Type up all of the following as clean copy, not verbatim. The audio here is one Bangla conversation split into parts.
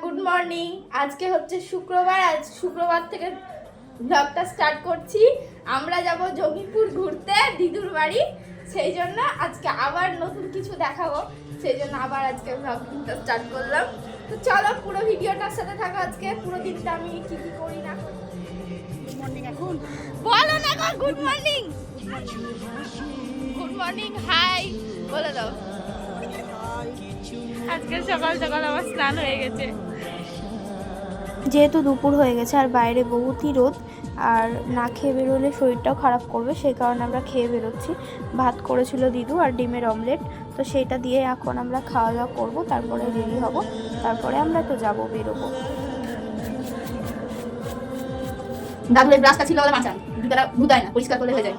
Good morning. আজকে হচ্ছে শুক্রবার। আজ শুক্রবার থেকে ব্লগটা স্টার্ট করছি। আমরা যাব জঙ্গিপুর ঘুরতে দিদুর বাড়ি, সেই জন্য আজকে আবার নতুন কিছু দেখাবো, সেই জন্য আবার আজকে ব্লগটা স্টার্ট করলাম। তো চলো পুরো ভিডিওটার সাথে থাকো। আজকে পুরো দিনটা আমি কি কি করি না করি। Good morning. এখন বলো না গো good morning. Good morning, hi বলে দাও। আজকে সকাল সকাল আমার স্নান হয়ে গেছে, যেহেতু দুপুর হয়ে গেছে আর বাইরে বহুতই রোদ, আর না খেয়ে বেরোলে শরীরটাও খারাপ করবে, সেই কারণে আমরা খেয়ে বেরোচ্ছি। ভাত করেছিল দিদু আর ডিমের অমলেট, তো সেটা দিয়ে এখন আমরা খাওয়া দাওয়া করবো, তারপরে রেডি হব, তারপরে আমরা তো যাবো, বেরোবো। দাদুর ব্রাশটা ছিল বলে বাঁচান, জুতাটা ধুতায় না, পরিষ্কার করলে হয়ে যায়।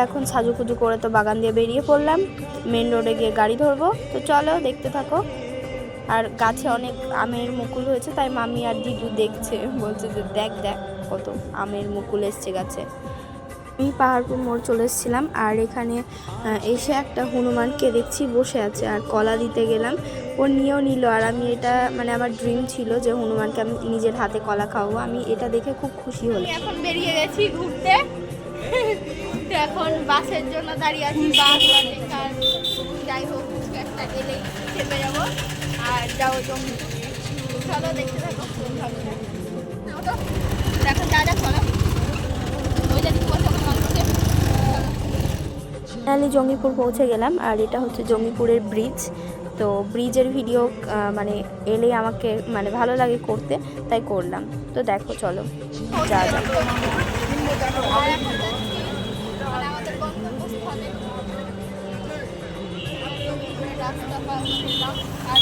এখন সাজুকুজু করে তো বাগান দিয়ে বেরিয়ে পড়লাম, মেন রোডে গিয়ে গাড়ি ধরবো। তো চলো দেখতে থাকো। আর গাছে অনেক আমের মুকুল হয়েছে, তাই মামি আর দিদু দেখছে, বলছে যে দেখ দেখ কত আমের মুকুল এসছে গাছে। আমি পাহাড়পুর মোড় চলে এসেছিলাম, আর এখানে এসে একটা হনুমানকে দেখছি বসে আছে, আর কলা দিতে গেলাম, ও নিয়েও নিল। আর আমি এটা মানে আমার ড্রিম ছিল যে হনুমানকে আমি নিজের হাতে কলা খাওয়াবো, আমি এটা দেখে খুব খুশি হলাম। এখন বেরিয়ে গেছি ঘুরতে, এখন বাসের জন্য দাঁড়িয়ে আছি। বাস বা ট্রেকার যাই হোক একটা এলেই চেপে যাবো আর যাবো জঙ্গিপুর। চলো দেখতে থাকো। এখন যা যা চলো ওই যদি ফাইনালি জঙ্গিপুর পৌঁছে গেলাম, আর এটা হচ্ছে জঙ্গিপুরের ব্রিজ। তো ব্রিজের ভিডিও মানে এলেই আমাকে মানে ভালো লাগে করতে, তাই করলাম। তো দেখো চলো যা যা। আমাদের গন্তব্যস্থলে রাস্তা পার করলাম আর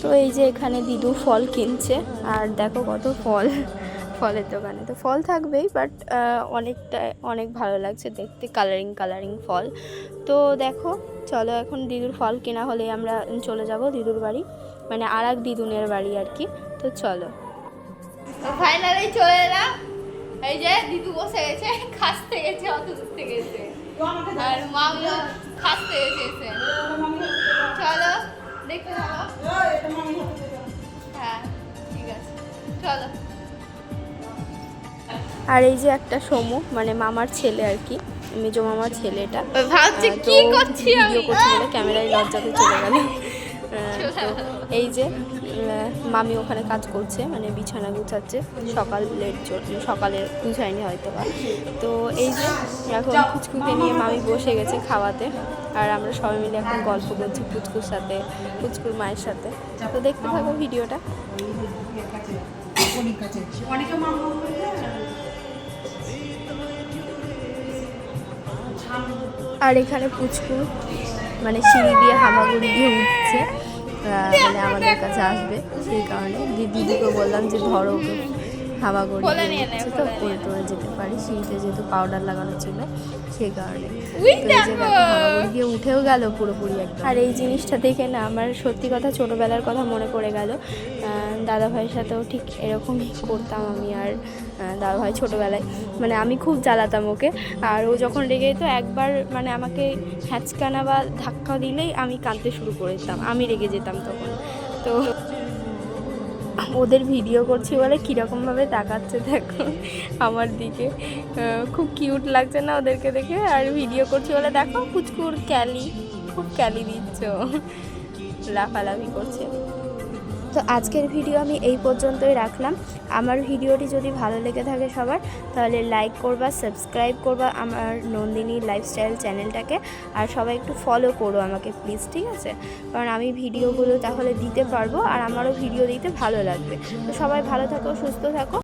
তো এই যে এখানে দিদু ফল কিনছে, আর দেখো কত ফল ফলের দোকানে। তো ফল থাকবেই, বাট অনেক ভালো লাগছে দেখতে, কালারিং ফল। তো দেখো চলো, এখন দিদুর ফল কেনা হলে আমরা চলে যাব দিদুর বাড়ি, মানে আর এক দিদুনের বাড়ি আর কি। তো চলো ফাইনালি চলে এলাম। এই যে দিদু বসে গেছে, খাসতে গেছে, অত দূর থেকে এসে, আর মামু খাসতে এসেছে। চলো দেখতে থাকো। হ্যাঁ ঠিক আছে চলো। আর এই যে একটা সমু, মানে মামার ছেলে আর কি, মেজো মামার ছেলেটা ভাবছি কি করছি আমি, ভিডিও করতে গেলে ক্যামেরায় লজ্জাতে চলে গেল। তো এই যে মামি ওখানে কাজ করছে, মানে বিছানা গুছাচ্ছে, সকালের গুছায়নি হয়তো বা। তো এই যে এখন পুচকুকে নিয়ে মামি বসে গেছে খাওয়াতে, আর আমরা সবাই মিলে এখন গল্প করছি পুচকুর সাথে, পুচকুর মায়ের সাথে। তো দেখতে থাকো ভিডিওটা। আর এখানে পুচকু মানে সিঁড়ি দিয়ে হামাগুড়ি দিয়ে উঠছে, মানে আমাদের কাছে আসবে, সেই কারণে দিদিকে বললাম যে ধরো ওকে, হামাগুড়ি দিয়ে উঠছে তো পড়ে টরে যেতে পারি, সিঁড়িতে যেহেতু পাউডার লাগানো ছিল সেই কারণে। হামাগুড়ি দিয়ে উঠেও গেল পুরোপুরি একদম। আর এই জিনিসটা দেখে না আমার সত্যি কথা ছোটোবেলার কথা মনে পড়ে গেল। দাদাভাইয়ের সাথেও ঠিক এরকমই করতাম আমি, আর দাদাভাই ছোটোবেলায় মানে আমি খুব জ্বালাতাম ওকে, আর ও যখন রেগে যেত একবার মানে আমাকে হ্যাঁচকানা বা ধাক্কা দিলেই আমি কাঁদতে শুরু করে দিতাম, আমি রেগে যেতাম তখন। তো ওদের ভিডিও করছি বলে কীরকমভাবে তাকাচ্ছে দেখো আমার দিকে, খুব কিউট লাগছে না ওদেরকে দেখে। আর ভিডিও করছি বলে দেখো পুচকুর খুব ক্যালি দিচ্ছ, লাফালাফি করছে। তো আজকের ভিডিও আমি এই পর্যন্তই রাখলাম। আমার ভিডিওটি যদি ভালো লেগে থাকে সবার, তাহলে লাইক করবা, সাবস্ক্রাইব করবা আমার নন্দিনী লাইফস্টাইল চ্যানেলটাকে, আর সবাই একটু ফলো করো আমাকে প্লিজ, ঠিক আছে? কারণ আমি ভিডিওগুলো তাহলে দিতে পারবো, আর আমারও ভিডিও দিতে ভালো লাগবে। তো সবাই ভালো থাকো, সুস্থ থাকো।